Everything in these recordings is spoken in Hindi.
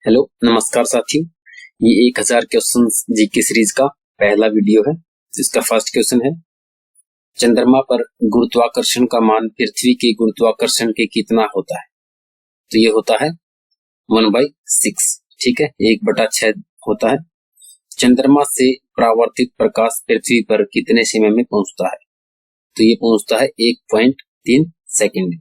हेलो नमस्कार साथियों, ये 1000 क्वेश्चन जीके सीरीज का पहला वीडियो है। इसका फर्स्ट क्वेश्चन है, चंद्रमा पर गुरुत्वाकर्षण का मान पृथ्वी के गुरुत्वाकर्षण के कितना होता है? तो ये होता है 1/6। ठीक है, 1/6 होता है। चंद्रमा से परावर्तित प्रकाश पृथ्वी पर कितने समय में पहुंचता है? तो ये पहुंचता है 1.3 सेकेंड में।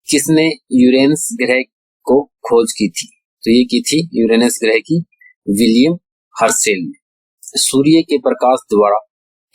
किसने यूरेनस ग्रह को खोज की थी? तो ये की थी यूरेनस ग्रह की विलियम हर्शेल ने। सूर्य के प्रकाश द्वारा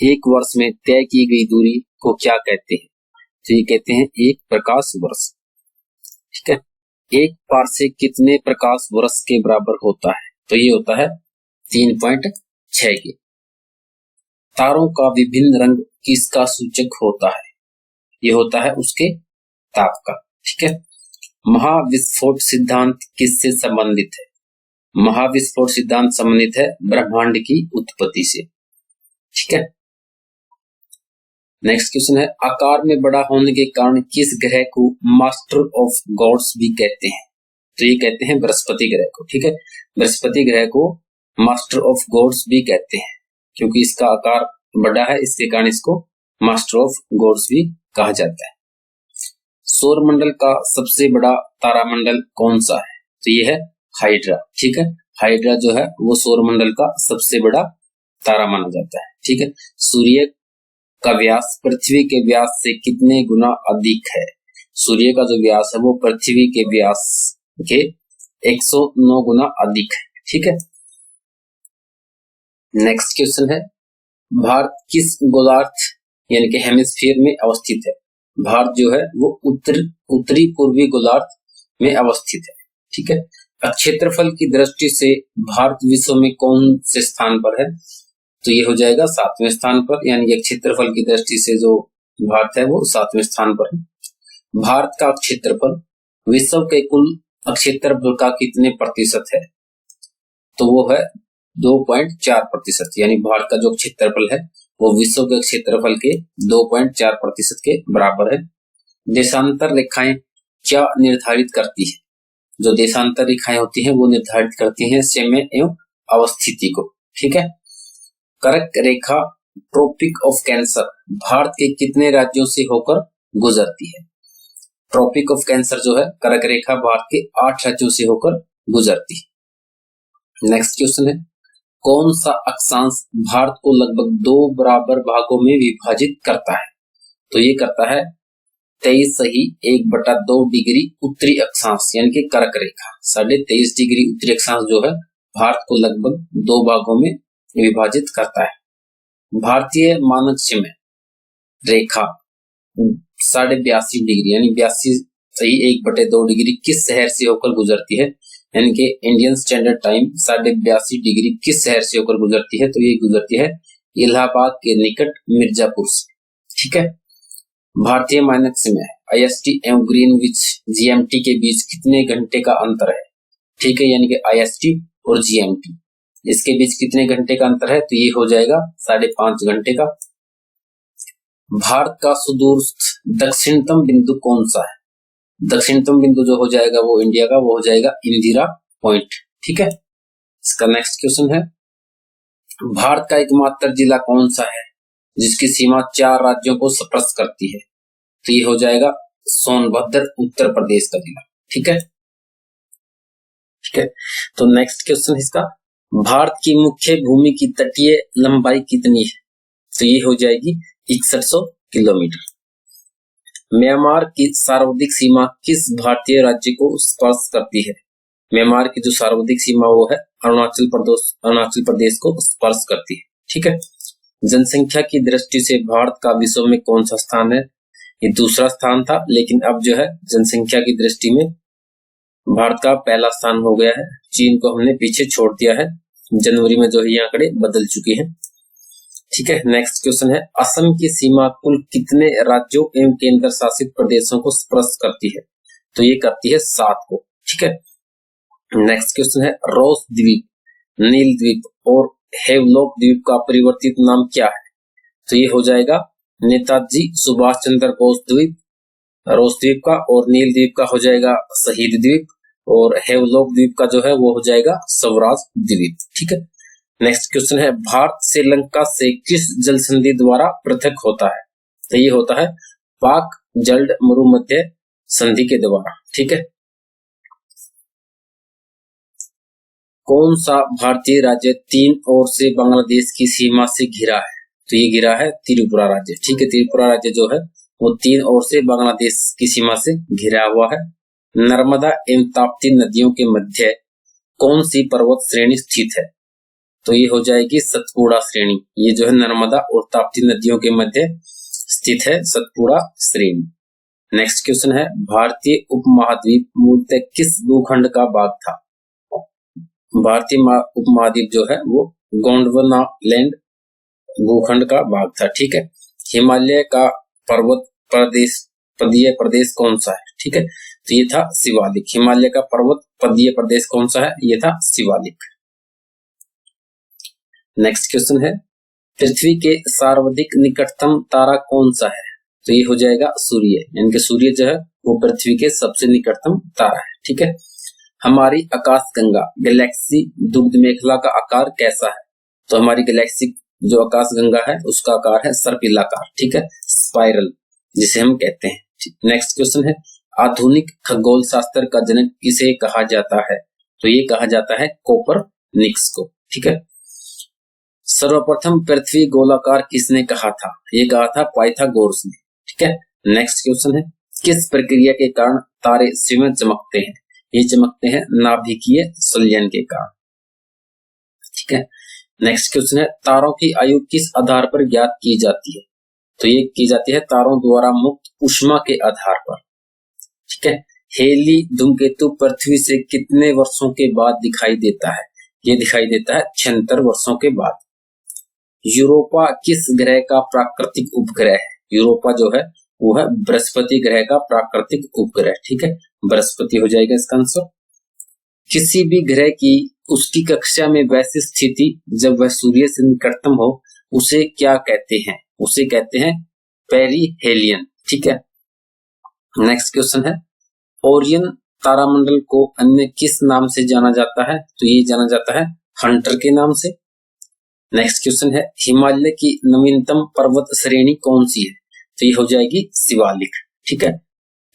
एक वर्ष में तय की गई दूरी को क्या कहते हैं? तो ये कहते हैं एक प्रकाश वर्ष। ठीक है, एक पारसेक कितने प्रकाश वर्ष के बराबर होता है? तो ये होता है 3.6 के। तारों का विभिन्न रंग किसका सूचक होता है? ये होता है उसके ताप का। ठीक है, महाविस्फोट सिद्धांत किससे संबंधित है? महाविस्फोट सिद्धांत संबंधित है ब्रह्मांड की उत्पत्ति से। ठीक है, नेक्स्ट क्वेश्चन है, आकार में बड़ा होने के कारण किस ग्रह को मास्टर ऑफ गॉड्स भी कहते हैं? तो ये कहते हैं बृहस्पति ग्रह को। ठीक है, बृहस्पति ग्रह को मास्टर ऑफ गॉड्स भी कहते हैं क्योंकि इसका आकार बड़ा है, इसके कारण इसको मास्टर ऑफ गॉड्स भी कहा जाता है। सौरमंडल का सबसे बड़ा तारामंडल कौन सा है? तो ये है हाइड्रा। ठीक है, हाइड्रा जो है वो सौरमंडल का सबसे बड़ा तारा माना जाता है। ठीक है, सूर्य का व्यास पृथ्वी के व्यास से कितने गुना अधिक है? सूर्य का जो व्यास है वो पृथ्वी के व्यास के 109 गुना अधिक है। ठीक है, नेक्स्ट क्वेश्चन है, भारत किस गोलार्ध यानी कि हेमिस्फीयर में अवस्थित है? भारत जो है वो उत्तरी पूर्वी गोलार्ध में अवस्थित है। ठीक है, क्षेत्रफल की दृष्टि से भारत विश्व में कौन से स्थान पर है? तो ये हो जाएगा 7वें स्थान पर, यानी कि क्षेत्रफल की दृष्टि से जो भारत है वो 7वें स्थान पर है। भारत का क्षेत्रफल विश्व के कुल क्षेत्रफल का कितने प्रतिशत है? तो वो है 2.4%, यानी भारत का जो क्षेत्रफल है वो विश्व के क्षेत्रफल के 2.4% के बराबर है। देशांतर रेखाएं क्या निर्धारित करती है? जो देशांतर रेखाएं होती हैं वो निर्धारित करती हैं समय एवं अवस्थिति को। ठीक है, कर्क रेखा ट्रॉपिक ऑफ कैंसर भारत के कितने राज्यों से होकर गुजरती है? ट्रॉपिक ऑफ कैंसर जो है कर्क रेखा भारत के 8 राज्यों से होकर गुजरती है। नेक्स्ट क्वेश्चन है, कौन सा अक्षांश भारत को लगभग 2 बराबर भागों में विभाजित करता है? तो ये करता है 23.1/2 डिग्री उत्तरी अक्षांश यानी कि कर्क रेखा। 23.5 डिग्री उत्तरी अक्षांश जो है भारत को लगभग 2 भागों में विभाजित करता है। भारतीय मानक समय रेखा 82.5 डिग्री यानी 82.1/2 डिग्री किस शहर से होकर गुजरती है? यानी कि इंडियन स्टैंडर्ड टाइम 82.5 डिग्री किस शहर से होकर गुजरती है? तो ये गुजरती है इलाहाबाद के निकट मिर्जापुर से। ठीक है, भारतीय मानक समय IST एवं ग्रीनविच GMT के बीच कितने घंटे का अंतर है? ठीक है, यानी कि IST और GMT इसके बीच कितने घंटे का अंतर है? तो ये हो जाएगा 5.5 घंटे का। भारत का सुदूरस्थ दक्षिणतम बिंदु कौन सा है? दक्षिणतम बिंदु जो हो जाएगा वो इंडिया का, वो हो जाएगा इंदिरा पॉइंट। ठीक है, इसका नेक्स्ट क्वेश्चन है, भारत का एकमात्र जिला कौन सा है जिसकी सीमा 4 राज्यों को स्पर्श करती है? तो ये हो जाएगा सोनभद्र उत्तर प्रदेश का जिला। ठीक है, ठीक है, तो नेक्स्ट क्वेश्चन इसका, भारत की मुख्य भूमि की तटीय लंबाई कितनी है? तो ये हो जाएगी 6100 किलोमीटर। म्यांमार की सार्वधिक सीमा किस भारतीय राज्य को स्पर्श करती है? म्यांमार की जो सार्वधिक सीमा वो है अरुणाचल प्रदेश को स्पर्श करती है। ठीक है, जनसंख्या की दृष्टि से भारत का विश्व में कौन सा स्थान है? ये दूसरा स्थान था, लेकिन अब जो है जनसंख्या की दृष्टि में भारत का पहला स्थान हो गया है। चीन को हमने पीछे छोड़ दिया है, जनवरी में जो है ये आंकड़े बदल चुके हैं। ठीक है, नेक्स्ट क्वेश्चन है, असम की सीमा कुल कितने राज्यों एवं केंद्र शासित प्रदेशों को स्पर्श करती है? तो ये करती है 7 को। ठीक है, नेक्स्ट क्वेश्चन है, रोस द्वीप, नील द्वीप और हेवलॉक द्वीप का परिवर्तित नाम क्या है? तो ये हो जाएगा नेताजी सुभाष चंद्र बोस द्वीप रोस द्वीप का, और नील द्वीप का हो जाएगा शहीद द्वीप, और हेवलॉक द्वीप का जो है वो हो जाएगा स्वराज द्वीप। ठीक है, नेक्स्ट क्वेश्चन है भारत श्रीलंका से किस जल संधि द्वारा पृथक होता है? तो ये होता है पाक जल्द मरुमध्य संधि के द्वारा। ठीक है, कौन सा भारतीय राज्य तीन ओर से बांग्लादेश की सीमा से घिरा है? तो ये घिरा है त्रिपुरा राज्य। ठीक है, त्रिपुरा राज्य जो है वो तीन ओर से बांग्लादेश की सीमा से घिरा हुआ है। नर्मदा एवं ताप्ती नदियों के मध्य कौन सी पर्वत श्रेणी स्थित है? तो ये हो जाएगी सतपुड़ा श्रेणी। ये जो है नर्मदा और ताप्ती नदियों के मध्य स्थित है सतपुड़ा श्रेणी। नेक्स्ट क्वेश्चन है भारतीय उपमहाद्वीप मूलतः किस भूखंड का भाग था? भारतीय उपमहाद्वीप जो है वो गोंडवाना लैंड भूखंड का भाग था। ठीक है, हिमालय का पर्वत प्रदेश पदीय प्रदेश कौन सा है? ठीक है, तो ये था शिवालिक। हिमालय का पर्वत पदीय प्रदेश कौन सा है? ये था शिवालिक। नेक्स्ट क्वेश्चन है पृथ्वी के सर्वाधिक निकटतम तारा कौन सा है? तो ये हो जाएगा सूर्य, यानी कि सूर्य जो है वो पृथ्वी के सबसे निकटतम तारा है। ठीक है, हमारी आकाशगंगा गैलेक्सी दुग्ध मेखला का आकार कैसा है? तो हमारी गैलेक्सी जो आकाशगंगा है उसका आकार है सर्पिलाकार। ठीक है, स्पाइरल जिसे हम कहते हैं। नेक्स्ट क्वेश्चन है आधुनिक खगोल शास्त्र का जनक किसे कहा जाता है? तो ये कहा जाता है कोपरनिकस को। ठीक है, सर्वप्रथम पृथ्वी गोलाकार किसने कहा था? ये कहा था पाइथागोरस ने। ठीक है, नेक्स्ट क्वेश्चन है किस प्रक्रिया के कारण तारे स्वयं चमकते हैं? ये चमकते हैं नाभिकीय संलयन के कारण। ठीक है, नेक्स्ट क्वेश्चन है तारों की आयु किस आधार पर ज्ञात की जाती है? तो ये की जाती है तारों द्वारा मुक्त ऊष्मा के आधार पर। ठीक है, हेली धूमकेतु पृथ्वी से कितने वर्षों के बाद दिखाई देता है? ये दिखाई देता है 76 वर्षों के बाद। यूरोपा किस ग्रह का प्राकृतिक उपग्रह है? यूरोपा जो है वो है बृहस्पति ग्रह का प्राकृतिक उपग्रह। ठीक है, बृहस्पति हो जाएगा इसका आंसर। किसी भी ग्रह की उसकी कक्षा में वैसी स्थिति जब वह सूर्य से निकटतम हो उसे क्या कहते हैं? उसे कहते हैं पेरिहेलियन। ठीक है, नेक्स्ट क्वेश्चन है ओरियन तारामंडल को अन्य किस नाम से जाना जाता है? तो ये जाना जाता है हंटर के नाम से। नेक्स्ट क्वेश्चन है हिमालय की नवीनतम पर्वत श्रेणी कौन सी है? तो ये हो जाएगी शिवालिक। ठीक है,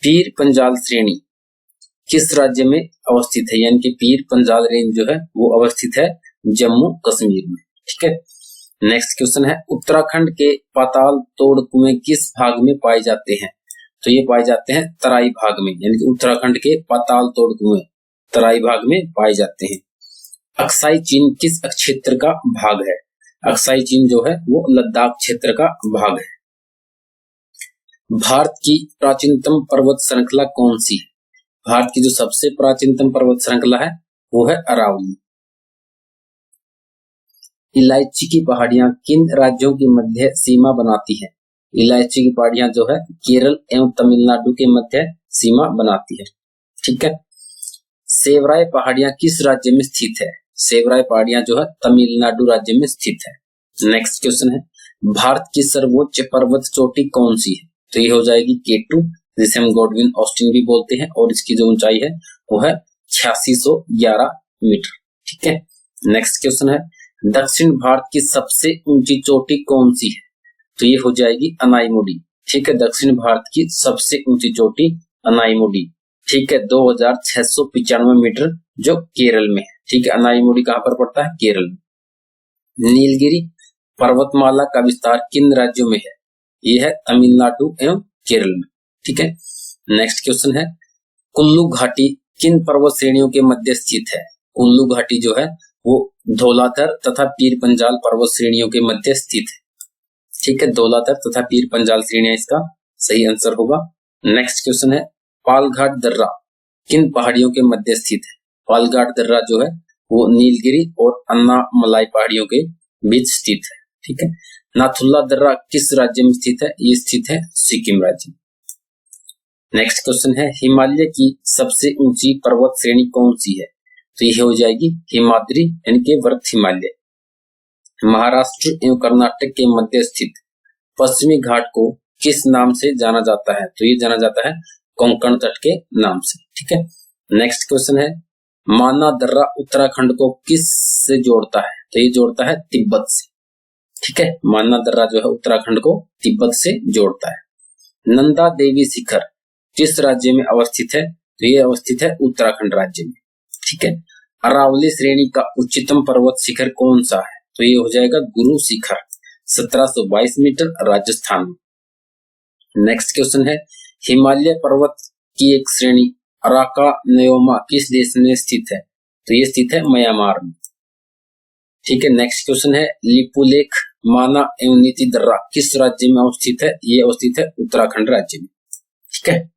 पीर पंजाल श्रेणी किस राज्य में अवस्थित है? यानी कि पीर पंजाल रेंज जो है वो अवस्थित है जम्मू कश्मीर में। ठीक है, नेक्स्ट क्वेश्चन है उत्तराखंड के पाताल तोड़ कुएं किस भाग में पाए जाते हैं? तो ये पाए जाते हैं तराई भाग में, यानी कि उत्तराखंड के पाताल तोड़ कुएं तराई भाग में पाए जाते हैं। अक्साई चीन किस क्षेत्र का भाग है? अक्साई चीन जो है वो लद्दाख क्षेत्र का भाग है। भारत की प्राचीनतम पर्वत श्रृंखला कौन सी है? भारत की जो सबसे प्राचीनतम पर्वत श्रृंखला है वो है अरावली। इलायची की पहाड़ियां किन राज्यों की मध्य सीमा बनाती है? इलायची की पहाड़ियां जो है केरल एवं तमिलनाडु के मध्य सीमा बनाती है। ठीक है, सेवराय पहाड़ियां किस राज्य में स्थित है? सेवराय पहाड़ियां जो है तमिलनाडु राज्य में स्थित है। नेक्स्ट क्वेश्चन है भारत की सर्वोच्च पर्वत चोटी कौन सी है? तो ये हो जाएगी K2 जिसे हम गॉडविन ऑस्टिन भी बोलते हैं और इसकी जो ऊंचाई है वो है 8611 मीटर। ठीक है, नेक्स्ट क्वेश्चन है दक्षिण भारत की सबसे ऊंची चोटी कौन सी है? तो ये हो जाएगी अनाईमुडी। ठीक है, दक्षिण भारत की सबसे ऊंची चोटी अनाईमुडी। ठीक है, 2695 मीटर जो केरल में है। ठीक है, अनाईमुडी कहां पर पड़ता है? केरल में। नीलगिरी पर्वतमाला का विस्तार किन राज्यों में है? ये है तमिलनाडु एवं केरल में। ठीक है, नेक्स्ट क्वेश्चन है कुल्लू घाटी किन पर्वत श्रेणियों के मध्य स्थित है? कुल्लू घाटी जो है वो धौलाधर तथा पीर पंजाल पर्वत श्रेणियों के मध्य स्थित है। ठीक है, धौलाधर तथा पीर पंजाल श्रेणियां इसका सही आंसर होगा। नेक्स्ट क्वेश्चन है पालघाट दर्रा किन पहाड़ियों के मध्य स्थित है? पालघाट दर्रा जो है वो नीलगिरी और अन्नामलाई पहाड़ियों के बीच स्थित है। ठीक है, नाथुल्ला दर्रा किस राज्य में स्थित है? ये स्थित है सिक्किम राज्य। नेक्स्ट क्वेश्चन है हिमालय की सबसे ऊंची पर्वत श्रेणी कौन सी है? तो ये हो जाएगी हिमाद्री यानी कि वर्त हिमालय। महाराष्ट्र एवं कर्नाटक के मध्य स्थित पश्चिमी घाट को किस नाम से जाना जाता है? तो ये जाना जाता है कोंकण तट के नाम से। ठीक है, नेक्स्ट क्वेश्चन है, माना दर्रा उत्तराखंड को किस से जोड़ता है? तो ये जोड़ता है तिब्बत से। ठीक है, माना दर्रा जो है उत्तराखंड को तिब्बत से जोड़ता है। नंदा देवी शिखर किस राज्य में अवस्थित है? तो ये अवस्थित है उत्तराखंड राज्य में। ठीक है, अरावली श्रेणी का उच्चतम पर्वत शिखर कौन सा है? तो ये हो जाएगा गुरु शिखर, 1722 मीटर, राजस्थान में। नेक्स्ट क्वेश्चन है, हिमालय पर्वत की एक श्रेणी अराकानयोमा किस देश में स्थित है? तो ये स्थित है म्यांमार में। ठीक है, नेक्स्ट क्वेश्चन है, लिपुलेख, माना एवं नीति दर्रा किस राज्य में अवस्थित है? ये अवस्थित है उत्तराखंड राज्य में। ठीक है,